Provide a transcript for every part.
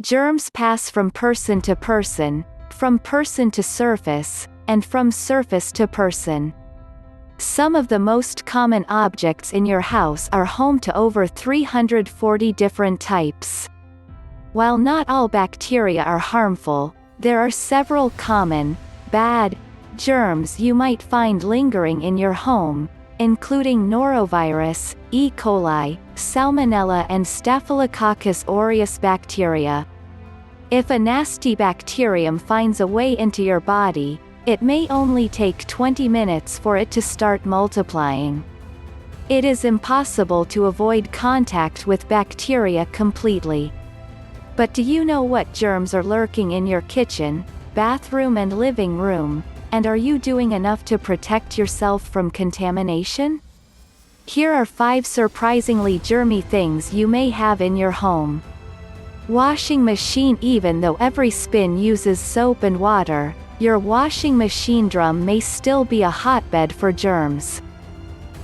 Germs pass from person to surface, and from surface to person. Some of the most common objects in your house are home to over 340 different types. While not all bacteria are harmful, there are several common, bad, germs you might find lingering in your home, including norovirus, E. coli, Salmonella and Staphylococcus aureus bacteria. If a nasty bacterium finds a way into your body, it may only take 20 minutes for it to start multiplying. It is impossible to avoid contact with bacteria completely. But do you know what germs are lurking in your kitchen, bathroom and living room, and are you doing enough to protect yourself from contamination? Here are 5 surprisingly germy things you may have in your home. Washing machine. Even though every spin uses soap and water, your washing machine drum may still be a hotbed for germs.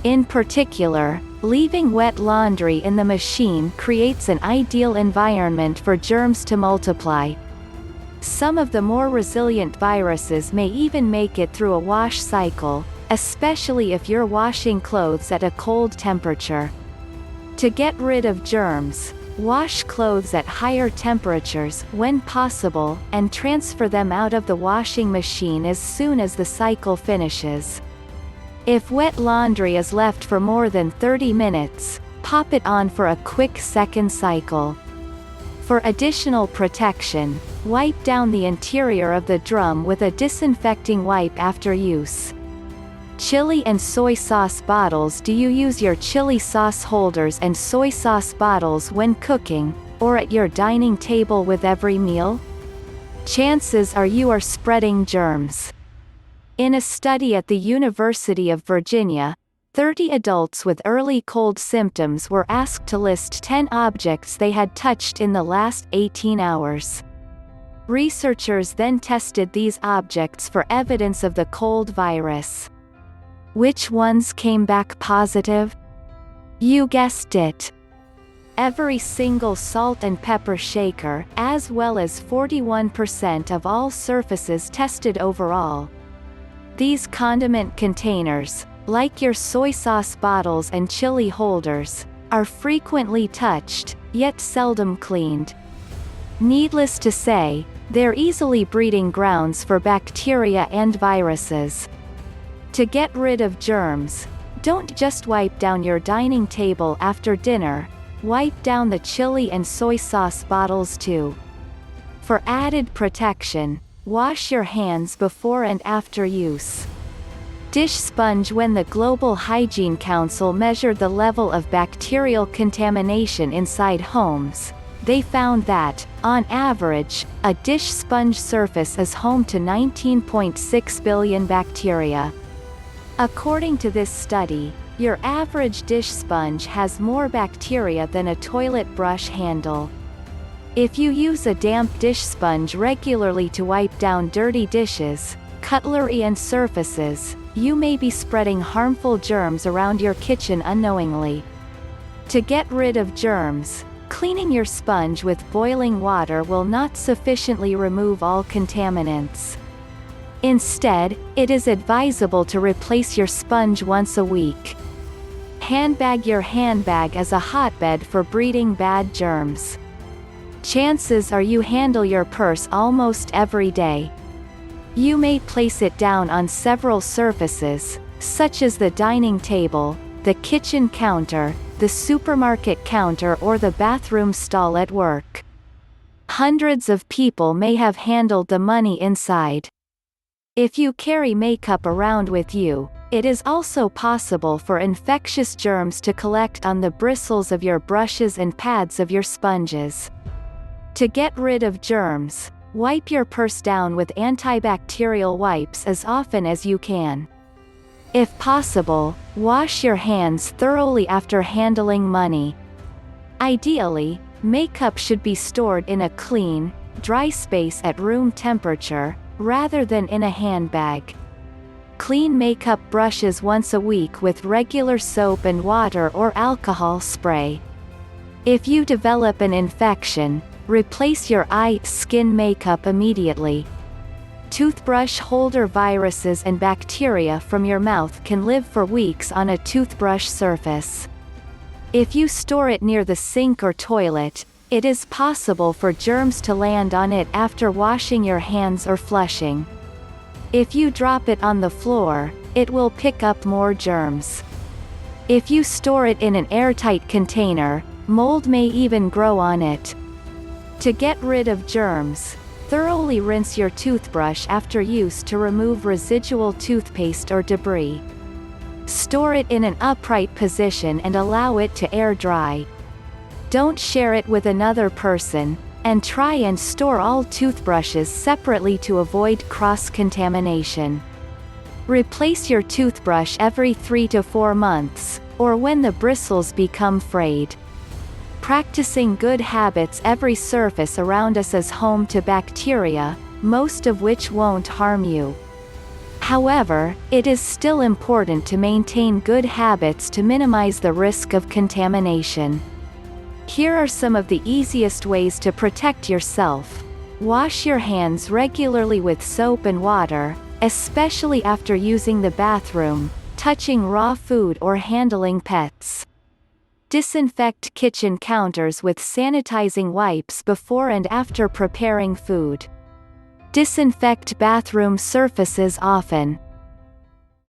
In particular, leaving wet laundry in the machine creates an ideal environment for germs to multiply. Some of the more resilient viruses may even make it through a wash cycle, especially if you're washing clothes at a cold temperature. To get rid of germs, wash clothes at higher temperatures when possible, and transfer them out of the washing machine as soon as the cycle finishes. If wet laundry is left for more than 30 minutes, pop it on for a quick second cycle. For additional protection, wipe down the interior of the drum with a disinfecting wipe after use. Chili and soy sauce bottles. Do you use your chili sauce holders and soy sauce bottles when cooking, or at your dining table with every meal? Chances are you are spreading germs. In a study at the University of Virginia, 30 adults with early cold symptoms were asked to list 10 objects they had touched in the last 18 hours. Researchers then tested these objects for evidence of the cold virus. Which ones came back positive? You guessed it. Every single salt and pepper shaker, as well as 41% of all surfaces tested overall. These condiment containers, like your soy sauce bottles and chili holders, are frequently touched, yet seldom cleaned. Needless to say, they're easily breeding grounds for bacteria and viruses. To get rid of germs, don't just wipe down your dining table after dinner, wipe down the chili and soy sauce bottles too. For added protection, wash your hands before and after use. Dish sponge. When the Global Hygiene Council measured the level of bacterial contamination inside homes, they found that, on average, a dish sponge surface is home to 19.6 billion bacteria. According to this study, your average dish sponge has more bacteria than a toilet brush handle. If you use a damp dish sponge regularly to wipe down dirty dishes, cutlery and surfaces, you may be spreading harmful germs around your kitchen unknowingly. To get rid of germs, cleaning your sponge with boiling water will not sufficiently remove all contaminants. Instead, it is advisable to replace your sponge once a week. Handbag. Your handbag is a hotbed for breeding bad germs. Chances are you handle your purse almost every day. You may place it down on several surfaces, such as the dining table, the kitchen counter, the supermarket counter or the bathroom stall at work. Hundreds of people may have handled the money inside. If you carry makeup around with you, it is also possible for infectious germs to collect on the bristles of your brushes and pads of your sponges. To get rid of germs, wipe your purse down with antibacterial wipes as often as you can. If possible, wash your hands thoroughly after handling money. Ideally, makeup should be stored in a clean, dry space at room temperature, rather than in a handbag. Clean makeup brushes once a week with regular soap and water or alcohol spray. If you develop an infection, Replace your eye/skin makeup immediately. Toothbrush holder viruses and bacteria from your mouth can live for weeks on a toothbrush surface. If you store it near the sink or toilet, it is possible for germs to land on it after washing your hands or flushing. If you drop it on the floor, it will pick up more germs. If you store it in an airtight container, mold may even grow on it. To get rid of germs, thoroughly rinse your toothbrush after use to remove residual toothpaste or debris. Store it in an upright position and allow it to air dry. Don't share it with another person, and try and store all toothbrushes separately to avoid cross-contamination. Replace your toothbrush every 3 to 4 months, or when the bristles become frayed. Practicing good habits. Every surface around us is home to bacteria, most of which won't harm you. However, it is still important to maintain good habits to minimize the risk of contamination. Here are some of the easiest ways to protect yourself. Wash your hands regularly with soap and water, especially after using the bathroom, touching raw food or handling pets. Disinfect kitchen counters with sanitizing wipes before and after preparing food. Disinfect bathroom surfaces often.